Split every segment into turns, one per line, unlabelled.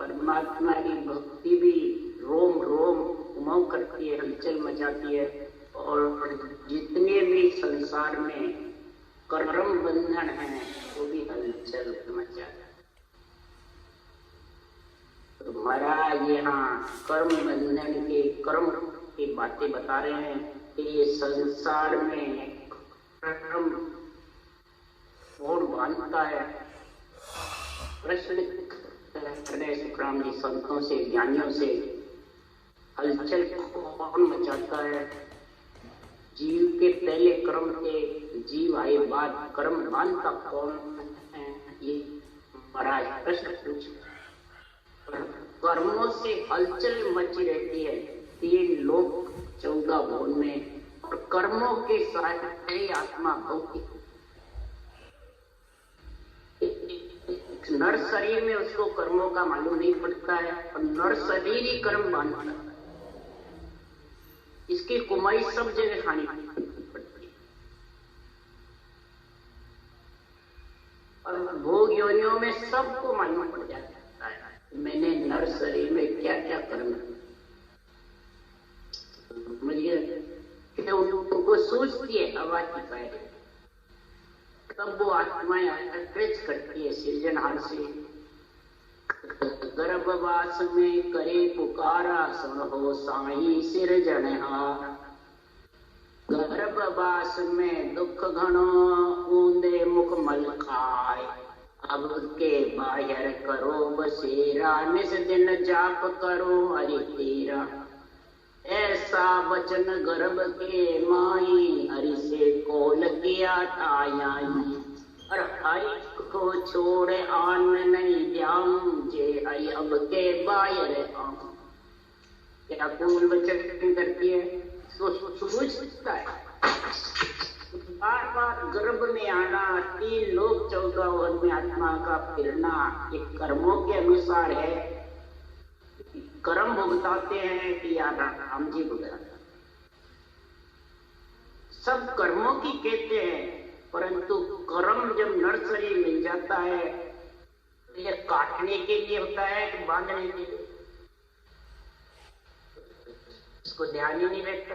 परमात्मा की भक्ति भी रोम रोम उमंग करती है, हलचल मचाती है। और जितने भी संसार में कर्म बंधन है वो भी हलचल मचाता है। तो महाराज यहाँ कर्म बंधन के कर्म की बातें बता रहे हैं कि ये संसार में कर्म कौन बांधता है। प्रश्न करने सुखराम जी संतों से, ज्ञानियों से, हलचल कौन मचाता है। जीव के पहले कर्म थे, जीव आए बाद कर्म बांधता कौन है, ये महाराज प्रश्न पूछे। कर्मों से हलचल मची रहती है 3 लोक 14 भुवन में, और कर्मों के साथ आत्मा भौतिक नर शरीर में उसको कर्मों का मालूम नहीं पड़ता है, और नर शरीर ही कर्म बांधता है। इसकी कुमाई सब जगह खानी पड़ती है, और भोग योनियों में सबको मालूम पड़ जाता है मैंने नर शरीर में क्या क्या कर्म किया। उनको सूझती है आवाज की पैर, तब वो आत्माएं अटैच करती है सृजनहार से। गर्भवास में करे पुकारा, सुन हो साई सृजनहार। गर्भवास में दुख घणो, ऊंदे मुख मल खाए। अब के बाहर करो बसेरा, निस दिन जाप करो हरि तेरा। ऐसा वचन गर्भ के माई, हरि से कोल किया तायाई। और हरि को छोड़ आन नहीं जाऊं, जे हरि अब के बाहर आऊं। क्या कोल वचन करती है, सूझता है। बार बार गर्भ में आना, 3 लोक 14 भुवन में आत्मा का फिरना, ये कर्मों के अनुसार है। कर्म भुगताते हैं कि या राम जी भुगताते, सब कर्मों की कहते हैं, परंतु कर्म जब नर्सरी मिल जाता है तो यह काटने के लिए होता है कि बांधने के लिए, इसको ध्यान ही नहीं रहता।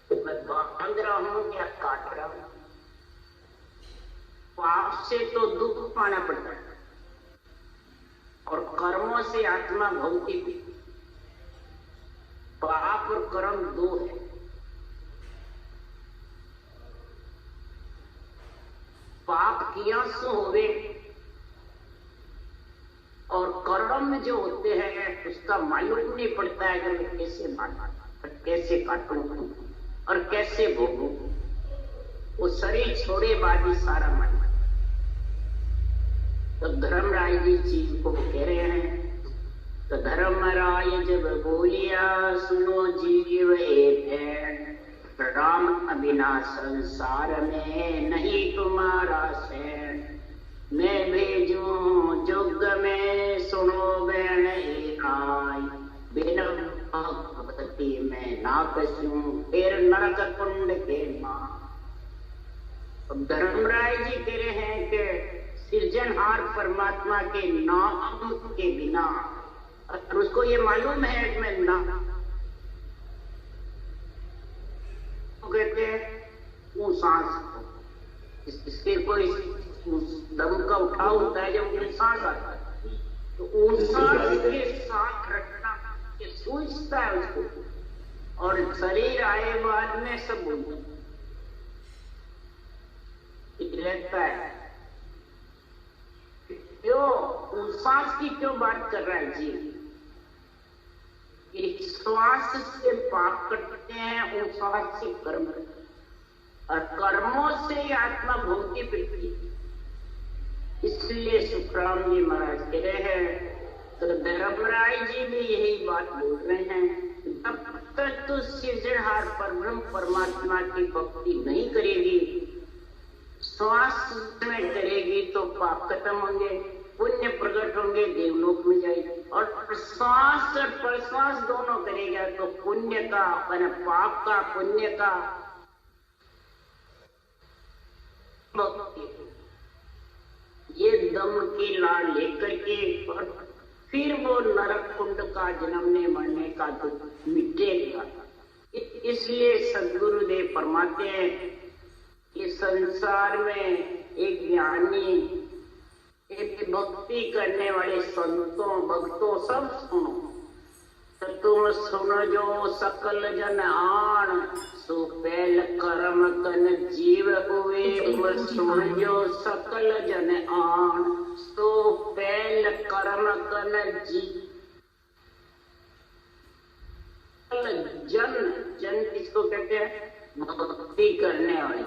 मैं बांध रहा हूं या काट रहा हूं। पाप से तो दुख पाना पड़ता है, और कर्मों से आत्मा भौतिक। पाप और कर्म 2 है। पाप किया सो होवे, और कर्म जो होते हैं उसका मालूम नहीं पड़ता है कि मैं कैसे मानूं, कैसे काटूं और कैसे भोगूं। वो शरीर छोड़े बाद ही सारा मन। तो धर्मराय जी चीज को कह रहे हैं। तो धर्मराय जब बोलिया, सुनो जीव एक है, राम अविनाश संसार में नहीं तुम्हारा सैन। मैं भेजूं जुग में, सुनो बैण आय। बिन भक्ति में ना कसूं, फिर नरक कुंड के मां। धर्मराय जी कह रहे हैं कि सृजनहार परमात्मा के नाम के बिना, और उसको ये मालूम है कि मैं ना कहते हैं वो सांस, इसके कोई दम का उठाव होता है जब उन्हें सांस आता है, तो उन सांस के साथ रखना ये सूझता है उसको, और शरीर आए बाद में सब रहता है। क्यों उस सांस की क्यों बात कर रहा है जी? श्वास से पाप करते हैं, उस सांस से कर्म करते हैं, और कर्मों से आत्मा भोगती फिरती है। इसलिए सुखराम जी महाराज कह रहे हैं, तो धर्मराय जी भी यही बात बोल रहे हैं। जब तक तो सृजनहार परब्रह्म परमात्मा की भक्ति नहीं करेगी, श्वास में करेगी तो पाप खत्म होंगे, पुण्य प्रकट होंगे, देवलोक में जाएगी। और श्वास और प्रश्वास दोनों करेगा तो पुण्य का, पाप का, पुण्य का ये दम की लाड़ लेकर के, और फिर वो नरक कुंड का जन्मने मरने का दुख मिटेगा। इसलिए सदगुरुदेव फरमाते हैं कि संसार में एक ज्ञानी, एक भक्ति करने वाले संतों भक्तों सब सुनो, तो तुम सुनो जो सकल जन आण, सो पहल कर्म कन जीव हुए। तुम सुन जो सकल जन आण, सो पहल कर्म कन जीव। जन, जन किसको कहते हैं? भक्ति करने वाले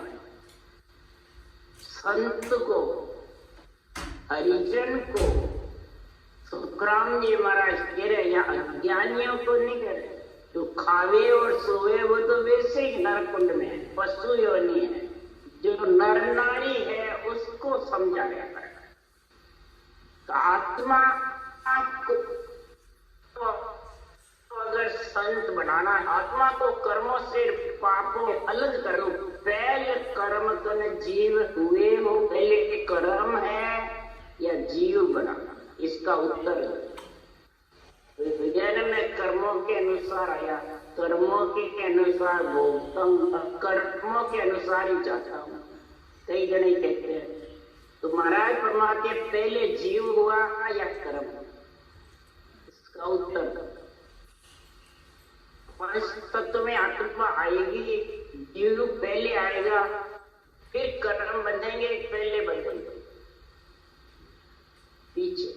संत को, हरिजन को। सुखराम जी महाराज कह रहे या अज्ञानियों को नहीं कह रहे। जो खावे और सोए वो तो वैसे ही नरकुंड में है, पशु योनि है। जो नर नारी है उसको समझा गया है। तो आत्मा को अगर संत बनाना, आत्मा को कर्मों से पापों अलग करो। पहले कर्म कन जीव हुए, वो पहले कर्म है या जीव बनाना, इसका उत्तर विज्ञान में कर्मों के अनुसार आया, कर्मों के अनुसार भोगता हूँ, कर्मों के अनुसार ही जाता हूँ। कई जने कहते हैं तो महाराज फरमाते पहले जीव हुआ या कर्म? इसका उत्तर पंच तत्व में आत्मा आएगी, जीव पहले आएगा, फिर कर्म बंधेंगे, पहले बंधेंगे पीछे।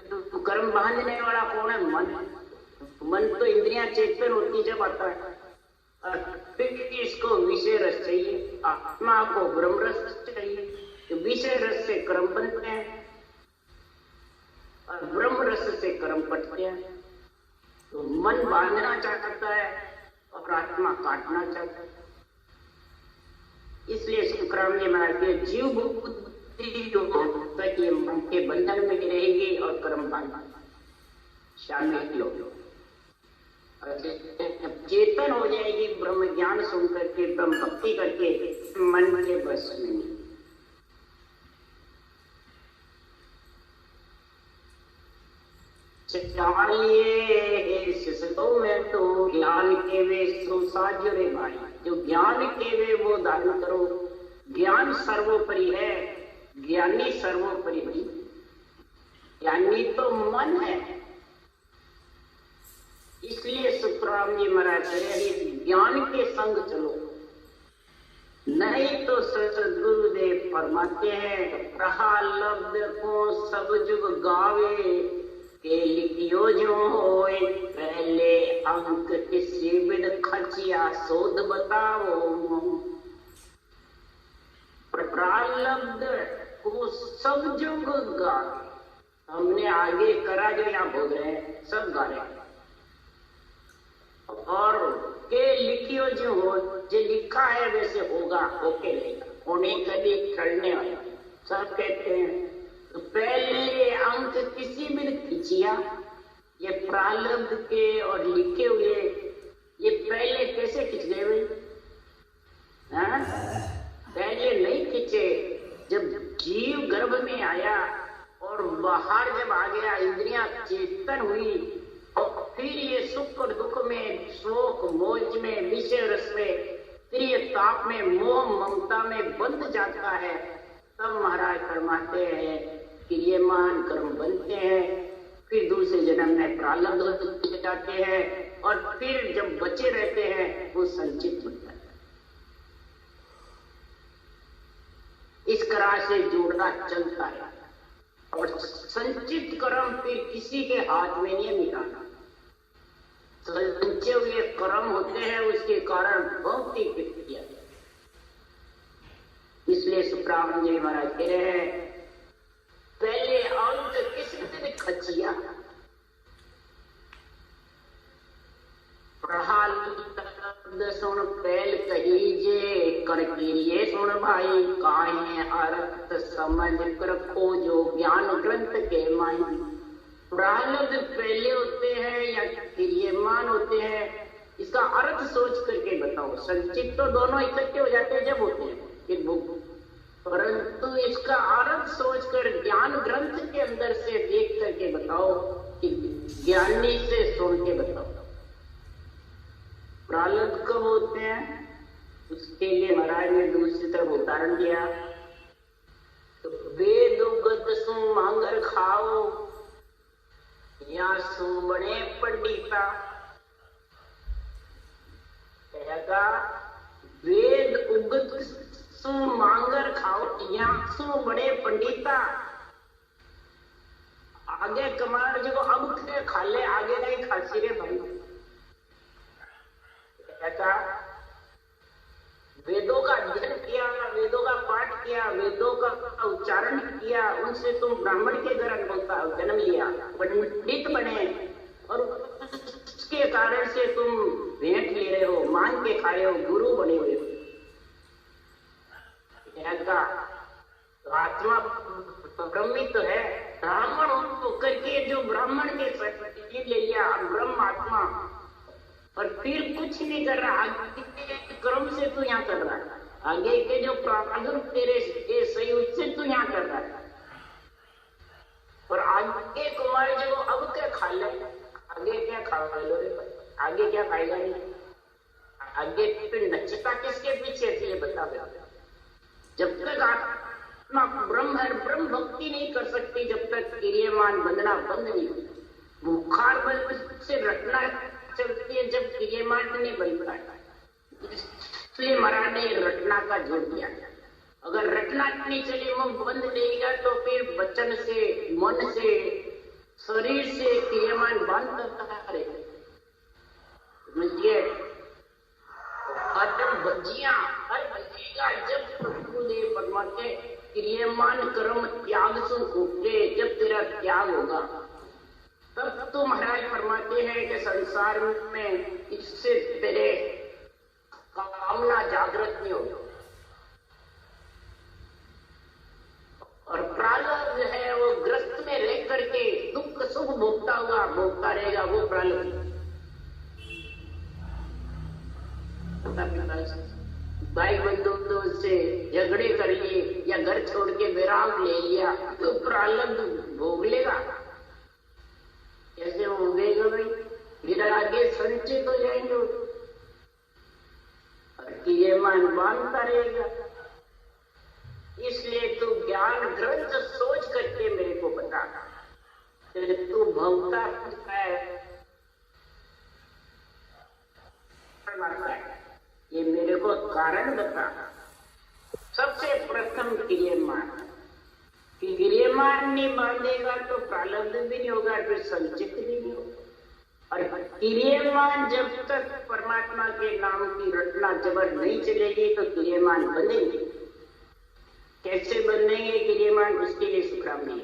तो कर्म बांधने वाला कौन है? मन। मन तो इंद्रियां चेतन होती जब आता है, और फिर इसको विषय रस चाहिए, आत्मा को ब्रह्म रस चाहिए। तो विषय रस से कर्म बनते हैं और ब्रह्म रस से कर्म पटते हैं। तो मन बांधना चाहता है और आत्मा काटना चाहता है। इसलिए सुखराम जी महाराज के जीव बुद्धि जो होता है कि मन के बंधन में रहेगी और कर्म बांधना शामिल हो। चेतन हो जाएगी ब्रह्म ज्ञान सुन करके, ब्रह्म भक्ति करके, मन के बस में नहीं। में तो ज्ञान के वे सुसाध्य रे भाई, जो ज्ञान के वे वो धारण करो। ज्ञान सर्वोपरि है, ज्ञानी सर्वोपरि नहीं। ज्ञानी तो मन है। इसलिए सुखराम जी महाराज ज्ञान के संग चलो, नहीं तो सदगुरुदेव फरमाते हैं प्रहालब्ध को सब जुग गावे, के लिखियो जो होए पहले अंक किसी बिद खचिया शोध बताओ। प्रालब्ध को सब जुग गावे, हमने आगे करा जो यहाँ भोग रहे हैं सब गा रहे हैं। और के लिखियो जो हो, जो लिखा है वैसे होगा, होके लेगा, होने के लिए करने वाला सब कहते हैं। तो पहले अंक किसी भी खिंचिया, ये प्रारब्ध के और लिखे हुए ये पहले कैसे खिंच गए भाई? पहले नहीं खिंचे। जब जीव गर्भ में आया और बाहर जब आ गया, इंद्रियां चेतन हुई, और फिर ये सुख और दुख में, शोक मौज में, विषय रस में, प्रिय ताप में, मोह ममता में बंध जाता है। तब महाराज फरमाते हैं क्रियमान कर्म बनते हैं, फिर दूसरे जन्म में प्रारब्ध हो जाते हैं, और फिर जब बचे रहते हैं वो संचित बनता है। इस तरह से जोड़ना चलता है। और संचित कर्म फिर किसी के हाथ में नहीं मिटाना। संचय हुए कर्म होते हैं, उसके कारण बहुत ही किया। इसलिए सुखराम जी महाराज कह रहे हैं पहले अंक किसने खचिया, सुन पहल कहीजे कर कीरिए सुन भाई, काहे अर्थ समझ कर खोजो ज्ञान ग्रंथ के माई। प्रारब्ध पहले होते हैं या क्रियमान होते हैं, इसका अर्थ सोच करके बताओ। संचित तो दोनों इकट्ठे हो जाते हैं जब होते हैं, परंतु इसका अर्थ सोचकर ज्ञान ग्रंथ के अंदर से देख करके बताओ। ज्ञानी से सुन के बताओ। प्रारब्ध कब होते हैं उसके लिए महाराज ने दूसरी तरफ उदाहरण दिया। तो वेद उगत सु मांगर खाओ या सुबणे पंडिता। कहेगा वेद उगत सु मांगर खाओ या सुबणे पंडिता। आगे कमार जी को अब के खाले आगे नहीं खासी रे भाई। कहता वेदों का अध्ययन किया, वेदों का पाठ किया, वेदों का उच्चारण किया, उनसे तुम ब्राह्मण के घर जन्म लिया, पंडित बने और उसके कारण से तुम भेंट ले रहे हो, मांग के खाए हो, गुरु बने हुए हो। तो आत्मा ब्रह्मी तो है, ब्राह्मण होकर के जो ब्राह्मण के शरीर ले लिया ब्रह्म आत्मा और फिर कुछ नहीं कर रहा, आगे के क्रम से तू यहाँ कर रहा है, आगे के जो प्रागुर तेरे सही उससे तू यहाँ कर रहा है। और आगे कुमार जी को अब क्या खा ले, आगे क्या खा लो रे भाई, आगे क्या खाएगा नहीं, आगे फिर नचता किसके पीछे थी ये बता दे। जब तक आत्मा ब्रह्म है, ब्रह्म भक्ति नहीं कर सकती जब तक क्रियमान बंधना बंद नहीं होता। बुखार बल से रटना चलती है जब क्रियमान नहीं बनता है, इसलिए महाराज ने रटना का जोड़ दिया। अगर रटना नहीं चले, मुंह बंद रहेगा तो फिर वचन से, मन से, शरीर से क्रियमान बंद करता रहेगा। समझिए, बजिया हर बजेगा जब प्रभुदेव परमात्मा क्रियमान कर्म त्याग से उठे, जब तेरा त्याग होगा तब तो महाराज फरमाते हैं कि संसार में इससे तेरे कामना जागृत नहीं होगी। और प्रारब्ध है वो ग्रस्त में रह करके दुख सुख भोगता रहेगा, वो प्रारब्ध। भाई बंधुओं से झगड़े कर लिए या घर छोड़ के विराम ले लिया तो प्रारब्ध भोग लेगा। कैसे भोगेगा भाई, फिर आगे संचित हो जाएंगे और क्रियमान बांधता रहेगा। इसलिए तू ज्ञान ग्रंथ सोच करके मेरे को बता, तू भोगता है ये मेरे को कारण बता। सबसे प्रथम क्रियमान, क्रियमान नहीं बांधेगा तो प्रारब्ध भी नहीं होगा, फिर संचित भी नहीं होगा। और क्रियमान जब तक परमात्मा के नाम की रटना जबर नहीं चलेगी तो क्रियमान बंधेंगे। कैसे बंधेंगे क्रियमान, उसके लिए सुखराम नहीं।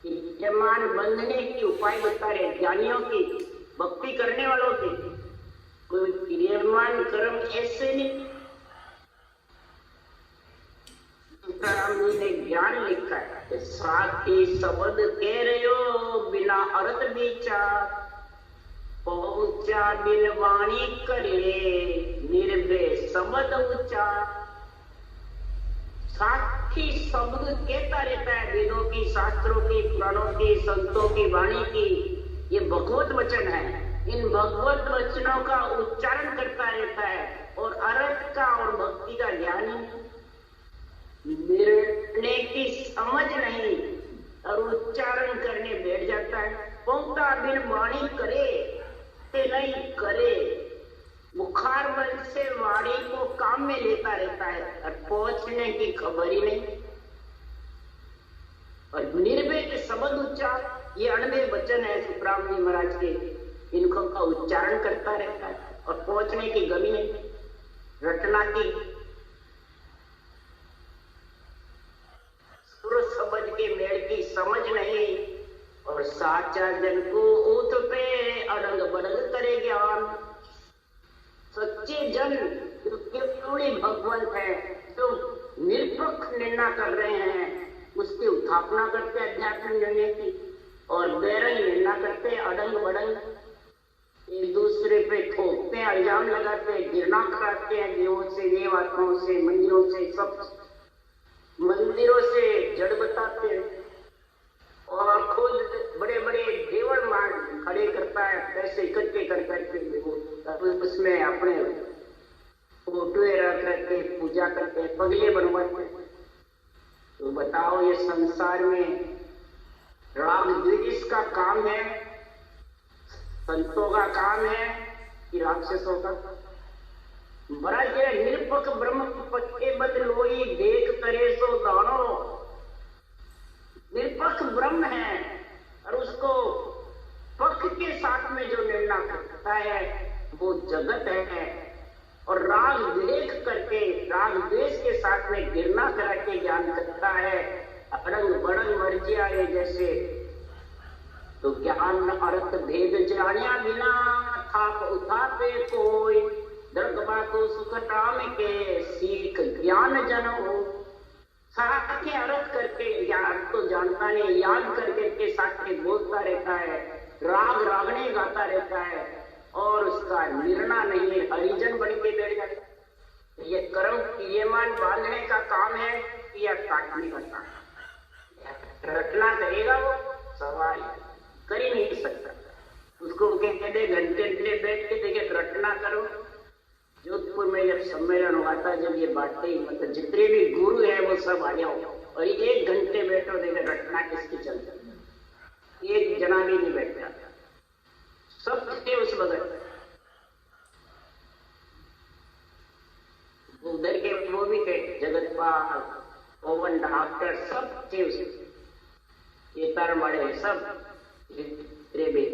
क्रियमान बंधने की उपाय बता रहे ज्ञानियों की, भक्ति करने वालों की। कोई क्रियमान कर्म ऐसे नहीं, सुखराम जी ने ज्ञान लिखा है, साथी शब्द कह रहे हो बिना अर्थ विचार, पहुंचा बिन वाणी करे निर्भय शब्द उच्चार। साथी शब्द कहता रहता है, वेदों की, शास्त्रों की, पुराणों की, संतों की वाणी की, ये भगवत वचन है। इन भगवत वचनों का उच्चारण करता रहता है और अर्थ का और भक्ति का ज्ञान निर्णय की समझ नहीं और उच्चारण करने बैठ जाता है। पौता बिन वाणी करे ते नहीं करे, बुखार बल से वाणी को काम में लेता रहता है और पहुंचने की खबर ही नहीं। और निर्भय के शब्द उच्चार, ये अणवे वचन है सुखराम जी महाराज के, इनको का उच्चारण करता रहता है और पहुंचने की गमी नहीं, रटना की सुर समझ के मेड़ की समझ नहीं। और साचा जन को ऊत पे अड़ंग बड़ंग करे ज्ञान। सच्चे जन जो केवली भगवंत है, जो निरपेक्ष निर्णय कर रहे हैं, उसकी उत्थापना करते अध्यात्म निर्णय की, और बैरंग निर्णय करते अड़ंग बड़ंग, एक दूसरे पे ठोकते हैं, इल्जाम लगाते हैं, गिरना कराते हैं, देवों से, देव आत्माओं से, मंदिरों से, सब मंदिरों से जड़ बताते हैं और खुद बड़े बड़े देवर मान खड़े ऐसे इकट्ठे कर करके उसमें अपने फोटो रख करके पूजा करते, पगले बनवाते। तो बताओ ये संसार में राग द्वेष का काम है, संतों का काम है कि राक्षसों का? महाराज निरपक ब्रह्म पक्के बद लोई देख करे सो दानो। निरपक्ष ब्रह्म है और उसको पक्ष के साथ में जो निर्णय करता है वो जगत है। और राग देख करके, राग द्वेष के साथ में गिरना करके ज्ञान करता है, अड़ंग बड़ंग मर्जी आए जैसे। तो ज्ञान अर्थ भेद जानिया बिना थाप उठापे कोई, दर्गबा को सुख टाम के सीख ज्ञान जन हो। साथ में अर्थ करके याद तो जानता नहीं, याद करके के साथ में बोलता रहता है, राग रागने गाता रहता है और उसका निर्णय नहीं है, हरिजन बन के बैठ जाता है। ये कर्म क्रियमान बांधने का काम है या काटने का काम है? रटना करेगा वो? सवाल कर ही नहीं सकता। उसको कहते दे घंटे बैठ के देखे रटना करो। जोधपुर में जब सम्मेलन हुआ था, जब ये बातें मतलब जितने भी गुरु है वो सब आ जाओ और 1 घंटे बैठो, देखे रटना किसकी चलती, एक जना भी नहीं बैठता, सब थे उस वक्त। उधर के वो भी थे, जगतपाल, पवन डॉक्टर, सब थे उस ये तार वाले, सब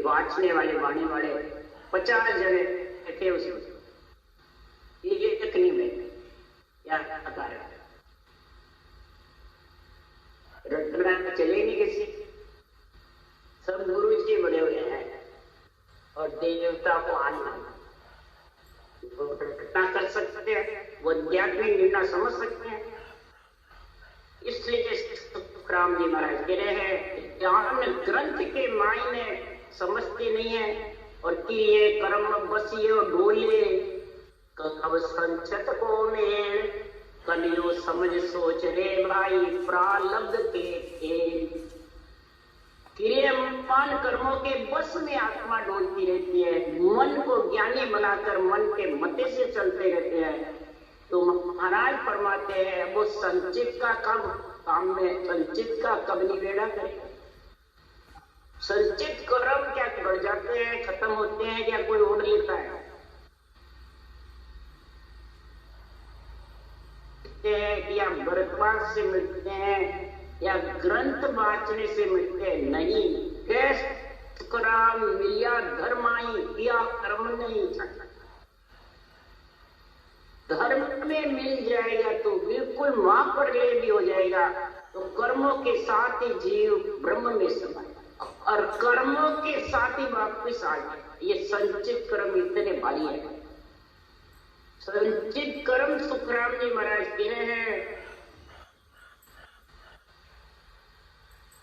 वाचने वाले, वाणी वाले 50 जने थे उसमें। ये नहीं बैठे क्या कारण? रटना चले नहीं किसी। सब गुरु जी बड़े हुए हैं और देवता को आना रटना कर सकते हैं, वो अध्यात्मिक निर्णय समझ सकते हैं। इसलिए राम जी महाराज कह रहे हैं ज्ञान ग्रंथ के मायने समझते नहीं है और कि ये कर्म बसियो डोले कब संचत को मेल, कलियो समझ सोच रे भाई प्रालब्ध के खेल। क्रियमान कर्मों के बस में आत्मा डोलती रहती है, मन को ज्ञानी बनाकर मन के मते से चलते रहते हैं। तो महाराज फरमाते हैं वो संचित का कब काम में, संचित का कब निवेड़ा करे? संचित कर्म क्या बढ़ जाते हैं, खत्म होते हैं, क्या कोई ओढ़ लेता है? या भरद्वाज से मिलते हैं या ग्रंथ बांचने से मिलते हैं? नहीं। कैसे कराम मिलिया धर्माई किया कर्म नहीं सकता। धर्म में मिल जाएगा तो बिल्कुल वहां पर ले भी हो जाएगा। तो कर्मों के साथ ही जीव ब्रह्म में समाया और कर्मों के साथ ही वापिस आ जाए। ये संचित कर्म इतने भारी है। संचित कर्म सुखराम जी महाराज कह रहे हैं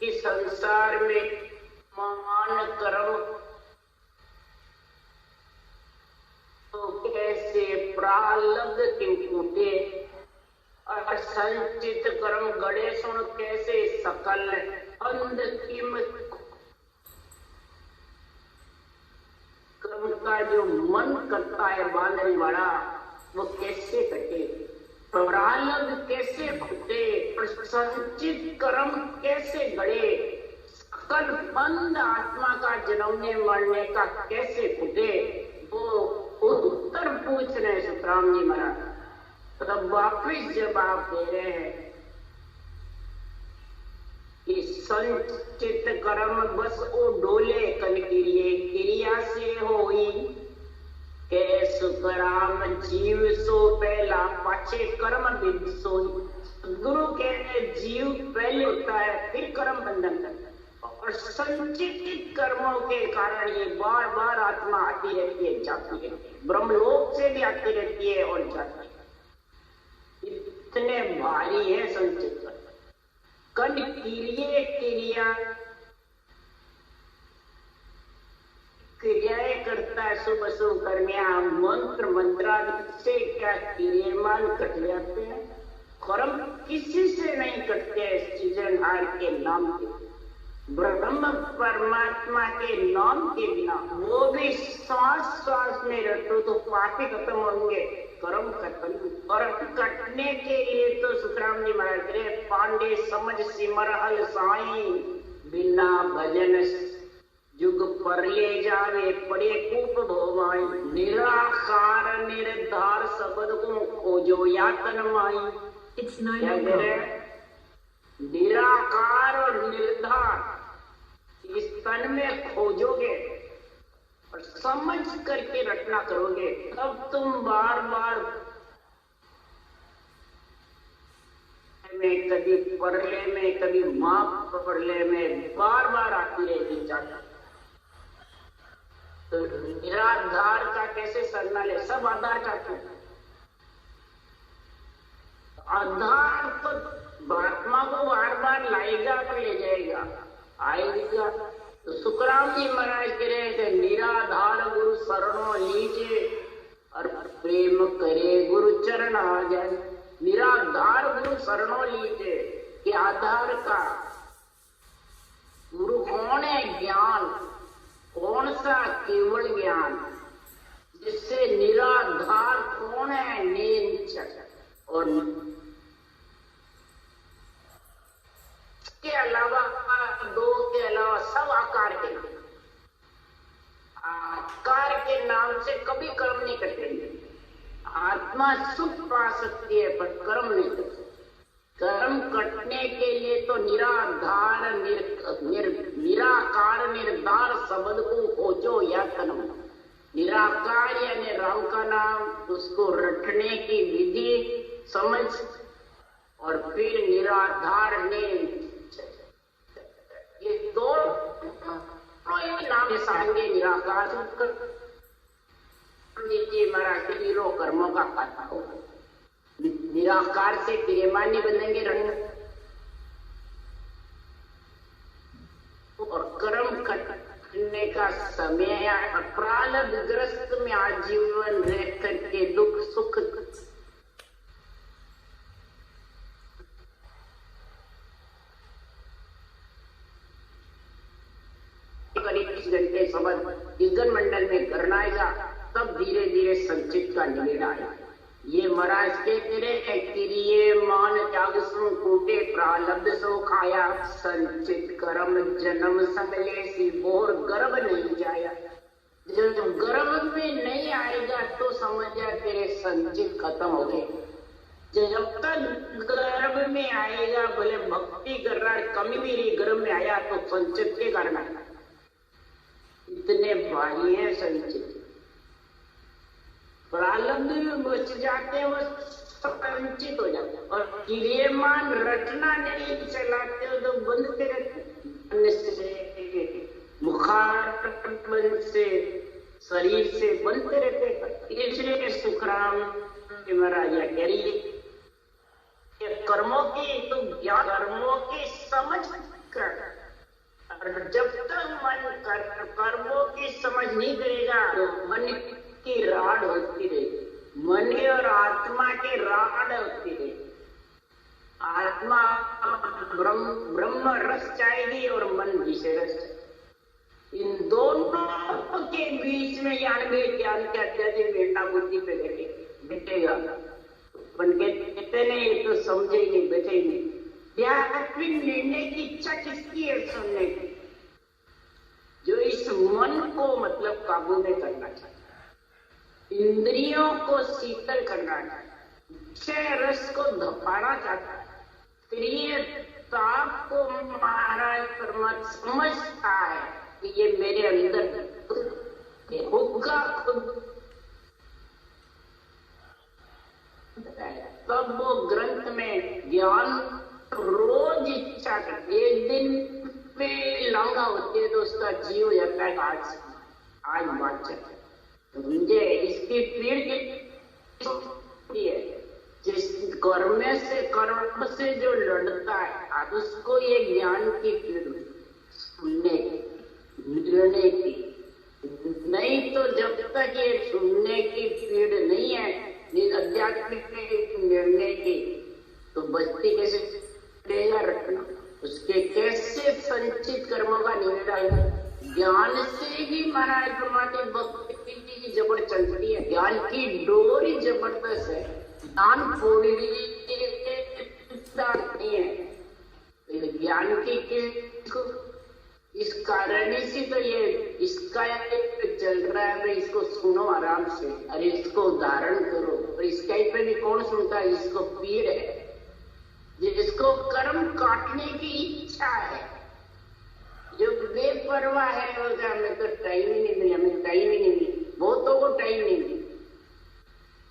कि संसार में मान कर्म तो कैसे प्रालब्ध के कूटे और संचित कर्म गड़े सुन कैसे सकल अंध किम कर्म का जो मन करता है बांधने वाला वो कैसे कटे, प्रालब्ध कैसे फूटे, संचित कर्म कैसे गड़े, सकल बंद आत्मा का जन्मने मरने का कैसे फूटे, वो उत्तर पूछ रहे सुखराम जी महाराज। तब वापिस जवाब दे रहे हैं कि संचित कर्म बस ओ डोले कन क्रिया से होई, के सुखराम जीव सो पहला पाछे कर्म विद सोई। गुरु के जीव पहले होता है फिर कर्म बंधन करता है और संचित कर्मों के कारण ये बार बार आत्मा आती रहती है, जाती रहती है, ब्रह्मलोक से भी आती रहती है और जाती है। इतने भारी है संचित कर्म। कन क्रिया क्रियाएं करता है, शुभ शुभ कर्मिया मंत्र मंत्रादि से क्या क्रियमान कट जाते हैं? कर्म किसी से नहीं कटते, सृजनहार के नाम के ब्रह्म परमात्मा के नाम के बिना, वो भी श्वास श्वास में रटो तो पापी खत्म होंगे, कर्म खत्म। और कटने के लिए तो सुखराम जी महाराज रे पांडे समझ सिमर हल साई, बिना भजन जुग पर ले जावे पड़े कूप भोवाई, निराकार निर्धार शब्द को खोजो यातन माई। निराकार और निर्धार इस तन में खोजोगे और समझ करके रटना करोगे, तब तुम बार बार में, कभी परले में, कभी माँ परले में, बार बार आती रहेगी जाता। तो निराधार का कैसे सरना ले, सब आधार चाहते हैं। आधार तो आत्मा को बार बार लाएगा और ले जाएगा, आएगा। तो सुखराम जी महाराज कह रहे थे निराधार गुरु शरणों लीजिए और प्रेम करे गुरु चरण आ जाए। निराधार गुरु शरणों लीजिए कि आधार का गुरु कौन है? ज्ञान। कौन सा? केवल ज्ञान। जिससे निराधार कौन है? निश्चय। और के अलावा, दो के अलावा सब आकार के नाम, आकार के नाम से कभी कर्म नहीं कटेंगे। आत्मा सुख पा सकती है पर कर्म नहीं कर सकती। कर्म कटने के लिए तो निराधार निराकार निर्धार शब्द को खोजो या तनम। निराकार यानी राम का नाम, उसको रटने की विधि समझ, और फिर निराधार ने ये दो नाम सांगे निराकार महाराज वीरों कर्मों का खाता हो। निराकार से प्रेमान नहीं बनेंगे रंग, और कर्म करने का समय प्रारब्ध ग्रस्त में आजीवन रह करके दुख सुख घंटे समझ इगन मंडल में करना आएगा, तब धीरे धीरे संचित का निवेद आएगा। ये महाराज के तेरे क्रिय मान त्याग सु कूटे प्रारब्ध सो खाया, संचित कर्म जन्म संगले सी बोर गर्भ नहीं जाया। जब गर्भ में नहीं आएगा तो समझ जा तेरे संचित खत्म हो गए। जब तक गर्भ में आएगा, भले भक्ति कर रहा है, कमी भी रही, गर्भ में आया तो संचित के कारण आएगा। इतने भारी है संचित। प्रारब्ध में बच जाते हैं, वो संचित हो जाते हैं। और क्रियमान रटना नहीं चलाते हो तो बंधते रहते, मुखार से शरीर से बनते रहते। इसलिए सुखराम महाराज कह रही है कर्मों की तो ज्ञान, कर्मों की समझ कर, और जब तक मन कर्मों की समझ नहीं करेगा तो मन की राड होती रहेगी, मन और आत्मा की राड होती रहेगी। आत्मा ब्रह्म रस चाहेगी और मन विषय रस। इन दोनों के बीच में ज्ञान के अत्याधिक बेटा बुद्धि पे बैठेगा। अपन कहते नहीं तो समझेंगे, बैठेंगे। आध्यात्मिक निर्णय की इच्छा किसकी है? सुनने की, जो इस मन को मतलब काबू में करना चाहता है, इंद्रियों को शीतल करना चाहता है, विषय रस को धपाना चाहता है, प्रिय ताप को महाराज परमात्मा समझता है कि ये मेरे अंदर होगा खुद, तब वो ग्रंथ में ज्ञान रोज इच्छा करती है। एक दिन पे लांगा होती है तो उसका जीव जाता है आज बात चलता है। मुझे इसकी पीड़ की है, जिस कर्म से जो लड़ता है, आज उसको ये ज्ञान की पीड़ सुनने निर्णय की। नहीं तो जब तक ये सुनने की पीड़ नहीं है आध्यात्मिक निर्णय की, तो बस्ती कैसे रखना, उसके कैसे संचित कर्मों का निवेदन रहता है। ज्ञान से ही महाराज परमात्मा भक्ति की जबर चलती है, ज्ञान की डोरी जबरदस्त है, ज्ञान पूरी नहीं है। ज्ञान की किसको इस कारण से तो ये इसका चल रहा है भाई, इसको सुनो आराम से, अरे इसको धारण करो। और इसका पे भी कौन सुनता है? इसको पीड़ है, जिसको कर्म काटने की इच्छा है, जो बेपरवाह है, वो हमें तो टाइम ही नहीं मिला, हमें टाइम ही नहीं मिली, बहुतों को टाइम नहीं मिली,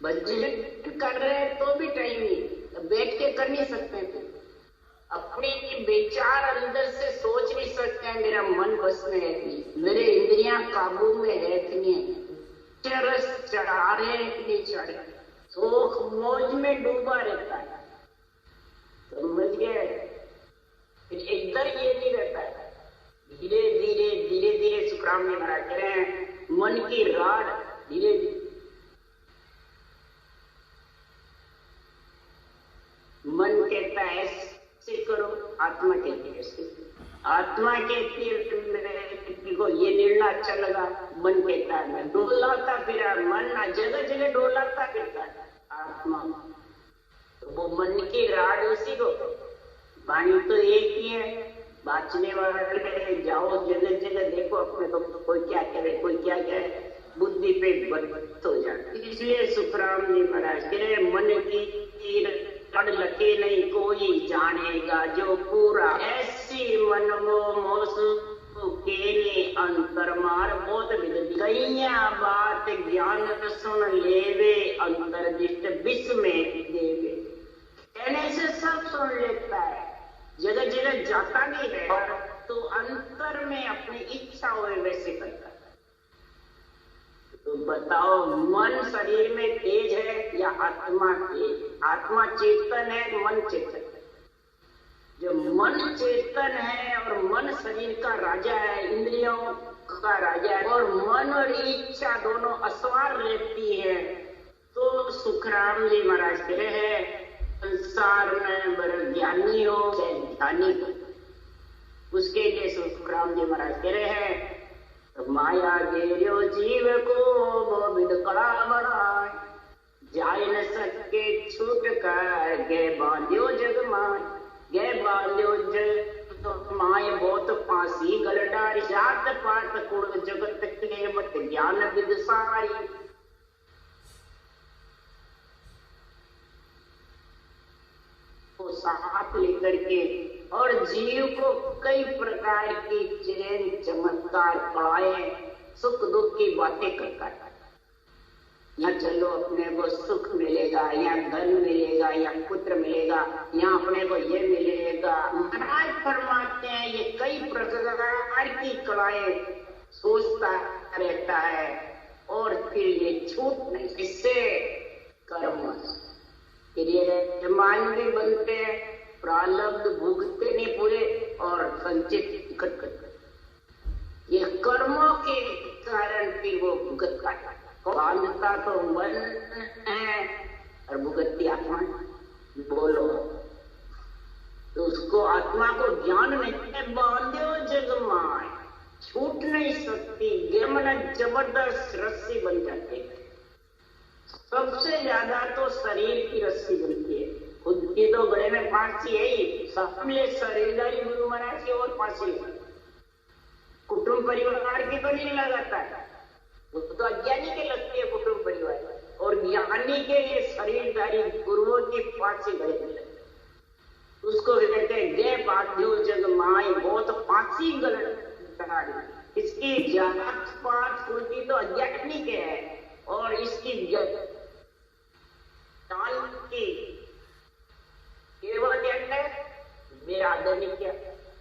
बजट कर रहे हैं तो भी टाइम नहीं, बैठ के कर नहीं सकते थे, अपने विचार अंदर से सोच नहीं सकते हैं, मेरा मन बस में है कि नहीं, मेरे इंद्रियां काबू में है कि नहीं, रस चढ़ा रहे हैं कि नहीं चढ़ रहे, शोक मौज में डूबा रहता है, समझ गए? फिर एकदम ये नहीं रहता है, धीरे धीरे धीरे धीरे सुखराम जी महाराज कह रहे हैं, मन की राड धीरे धीरे, मन कहता है ऐसे करो, आत्मा कहती है ऐसे, आत्मा कहती है को ये निर्णय अच्छा लगा, मन कहता है मैं डोलाता फिरा, मन जगह जगह डोलाता फिरता है आत्मा, तो वो मन की राड उसी को, वाणी तो एक ही है, बाँचने वाले जाओ जगह जगह देखो अपने को, कोई क्या करे कोई क्या करे, बुद्धि पे बर्बाद हो जाती। इसलिए सुखराम जी महाराज कह रहे मन की कड़ लगे नहीं कोई जानेगा जो पूरा, ऐसी मन वो मोस केने अंतर मार बहुत विद कईया बात ज्ञान सुन लेवे अंतर्दिष्ट विष में देवे, कहने से सब सुन लेता है, जगह जगह जाता नहीं है, तो अंतर में अपनी इच्छा हुए वैसे करता है। तो बताओ मन शरीर में तेज है या आत्मा तेज? आत्मा चेतन है, मन चेतन है। जो मन चेतन है और मन शरीर का राजा है, इंद्रियों का राजा है, और मन और इच्छा दोनों असवार रहती है, तो सुखराम जी महाराज कह रहे हैं संसार में बड़े ज्ञानी हो चाहे ध्यानी हो, उसके लिए सुखराम जी महाराज कह रहे हैं माया घेरो जीव को वो विद कड़ा बनाए, जाय न सके छूट कर गे बांध्यो जग माय, गे बांध्यो जग तो माय बहुत फांसी गल डारी, जात पात कुल जगत के मत ज्ञान विद सारी, साथ लेकर के और जीव को कई प्रकार की चैन चमत्कार पढ़ाए, सुख दुख की बातें करता है, यहाँ चलो अपने को सुख मिलेगा, यहाँ धन मिलेगा, यहाँ पुत्र मिलेगा, यहाँ अपने को ये मिलेगा, महाराज फरमाते हैं ये कई प्रकार की कलाएं सोचता रहता है, और फिर ये छूट नहीं, इससे कर्म फिर ये मान भी बनते हैं, प्रारब्ध भुगते नहीं पूरे और संचित इकट्ठ करते, ये कर्मों के कारण फिर वो भुगत काटा, बांधता तो मन है और भुगतती आत्मा, बोलो तो उसको आत्मा को ज्ञान नहीं है, बांध्यो जग माय छूट नहीं सकती, गेमन जबरदस्त रस्सी बन जाती है, सबसे ज्यादा तो शरीर की रस्सी बनती है, खुद की तो गले में फांसी है ही, सबले शरीरदारी गुरु महाराज की और फांसी है, कुटुंब परिवार की तो नहीं लगाता है, वो तो अज्ञानी के लगती है कुटुंब परिवार, और ज्ञानी के लिए शरीरदारी गुरुओं की फांसी गले में लगती है, उसको कहते हैं गे बाध्यो जग माय बहुत फांसी गले डारी, इसकी जात पात कुर्ती तो अज्ञानी के है, और इसकी की केवल क्या मेरा आदर नहीं किया,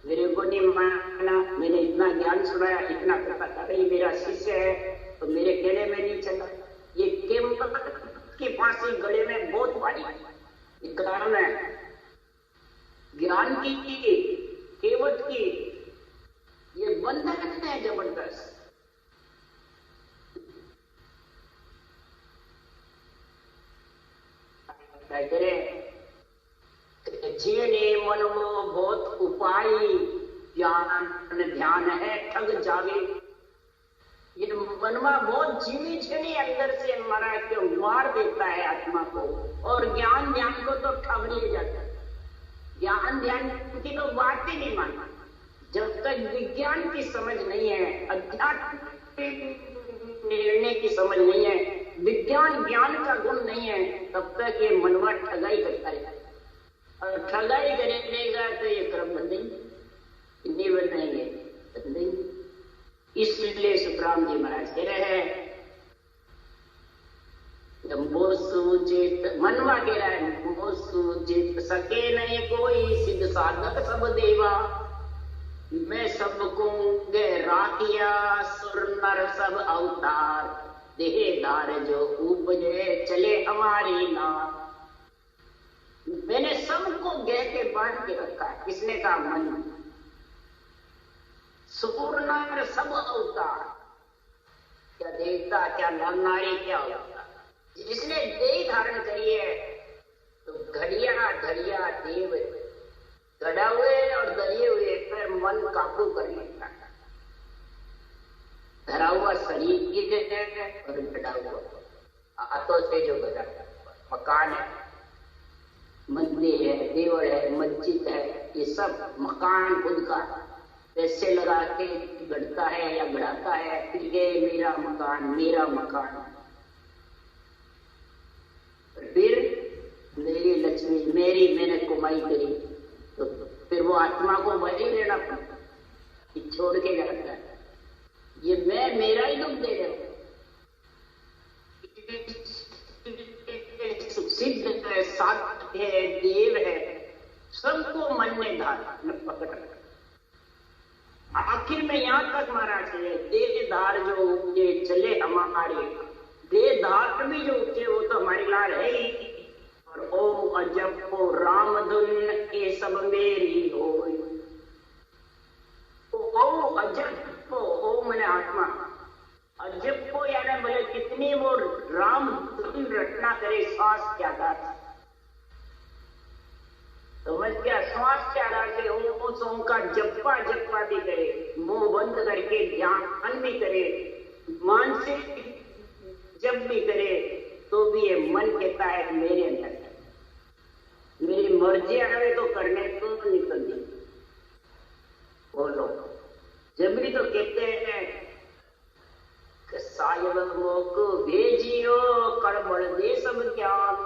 मेरे को नहीं माना, मैंने इतना ज्ञान सुनाया, इतना करता था, ये मेरा शिष्य है तो मेरे कहने में नहीं चला, ये केवल की फांसी गले में बहुत भारी, ये कारण है ज्ञान की केवट की, ये बंधन है जबरदस्त। जीने मन वो बहुत उपाय ज्ञान ध्यान है जावे। ये मनवा बहुत झीनी झीनी अंदर से महाराज के मार देता है आत्मा को, और ज्ञान ध्यान को तो ठग ले जाता है। ज्ञान ध्यान की तो बात ही नहीं मानना। जब तक विज्ञान की समझ नहीं है, अध्यात्म निर्णय की समझ नहीं है, विज्ञान ज्ञान का गुण नहीं है, तब तक ये मनवा ठगाई करता है। और ठगाई करेगा तो ये कर्म बंधेंगे, नहीं बंधेंगे, बंधेंगे। इसलिए सुखराम जी महाराज कह रहे हैं, वो सूजित मनवा कह रहा है, वो सूजित सके नहीं कोई सिद्ध साधक सब देवा। मैं सबको राखिया सुर नर सब अवतार, देहदार जो उपजे चले हमारी नार। मैंने सबको गह के बांध के रखा। किसने कहा? मन। सुर नर सब अवतार, क्या देवता, क्या नर नारी, क्या अवतार। जिसने देह धारण करी है तो घड़िया घड़िया देव गड़ा हुए और दरिए हुए पर मन काबू कर लेता है। धरा हुआ शरीर की जगह है और गड़ा हुआ हाथों से जो गड़ा मकान है, मंदिर है, देवल है, मस्जिद है, ये सब मकान खुद का पैसे लगा के गढ़ता है या गढ़ाता है। फिर ये मेरा मकान, मेरा मकान। फिर मेरी लक्ष्मी, मेरी मैंने कमाई करी, तो फिर वो आत्मा को वही लेना पड़ता, छोड़ के जाता है। ये मैं मेरा ही दुख दे रहा हूं। सिद्ध है, साध्य है, देव है, सबको मन में पकड़ रखा। आखिर में यहां तक महाराज है, देहदार जो उपजे चले हमारे, देहदार भी जो उपजे वो तो हमारी लाल है ही। और ओम अजब को राम धुन ये सब मेरी हो। ओम अजब को, ओम मैंने आत्मा, अजब को यानी बोले कितनी वो राम धुन रचना करे श्वास के आधार से। समझ गया? श्वास के आधार से उस ओम का जप्पा जप्पा भी करे, मुंह बंद करके ध्यान भी करे, मानसिक जब भी करे, तो भी ये मन कहता है मेरे अंदर मेरी मर्जी आवे तो करने तो निकल दी। बोलो, जब भी तो कहते हैं कि सायब मोक भेजियो कड़बड़ दे सब ज्ञान।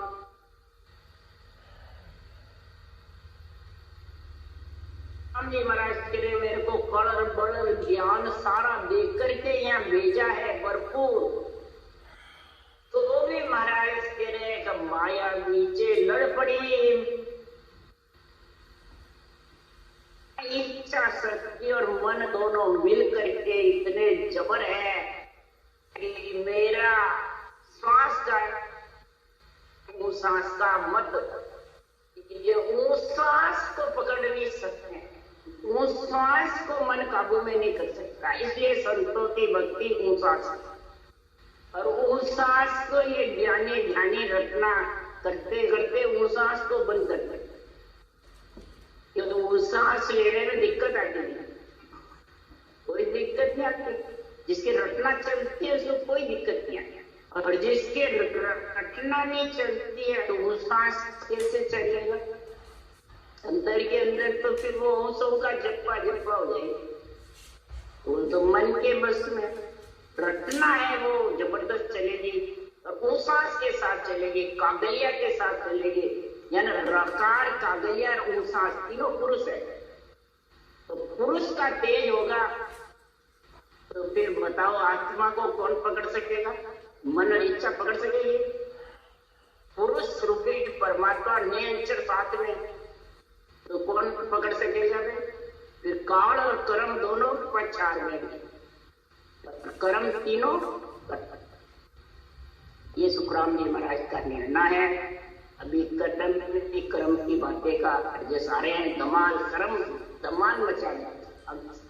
जी महाराज कह रहे मेरे को कड़ बड़ ज्ञान सारा देख करके यहाँ भेजा है भरपूर। तो वो भी महाराज कह रहे कि माया नीचे लड़ पड़ी। इच्छा शक्ति और मन दोनों मिल करके इतने जबर है कि मेरा श्वास का सांस का मत, ये श्वास को पकड़ नहीं सकते, उस श्वास को मन काबू में नहीं कर सकता। इसलिए संतों की भक्ति ऊंसास, और उस सांस को ये ज्ञानी ध्यानी रचना करते करते उस सांस को बंद कर देते, क्योंकि उस सांस लेने में दिक्कत आती है। कोई दिक्कत नहीं आती, जिसकी रचना चलती है उसको कोई दिक्कत नहीं आती, और जिसके रचना नहीं चलती है तो वो सांस कैसे चलेगा अंदर के अंदर? तो फिर वो होशों का जप्पा जप्पा हो जाएगा। वो तो मन के बस में रटना है, वो जबरदस्त चलेगी और उस सांस के साथ चलेगी, कागलिया के साथ चलेगी, यानी रकार कागलिया और उस सांस तीनों पुरुष है। तो पुरुष का तेज होगा तो फिर बताओ आत्मा को कौन पकड़ सकेगा? मन और इच्छा पकड़ सकेगी? पुरुष रूपी परमात्मा नियंत्रण साथ में, तो कौन पकड़ सकेगा? फिर काल और कर्म दोनों पछाड़ में, कर्म तीनों। ये सुखराम जी महाराज का निर्णय है। अभी कर्म की बातें का जो सारे हैं धमाल कर्म धमाल मचा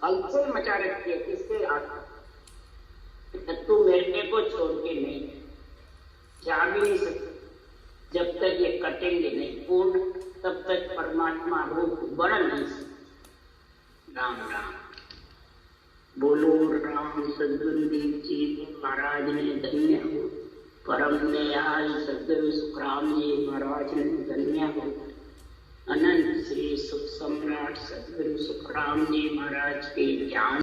हलचल मचा रखी है। किसके हाथ? तू मेरे को छोड़ के नहीं जा भी नहीं सकते जब तक ये कटेंगे नहीं पूर्ण, तब तक परमात्मा रूप बढ़ नहीं सकते। राम राम बोलो। सुखराम सदगुरुदेव जी महाराज ने धन्य हो। परम दयाल सदगुरु सुखराम जी महाराज ने धन्य हो। अनंत श्री सुख सम्राट सदगुरु सुखराम जी महाराज के ज्ञान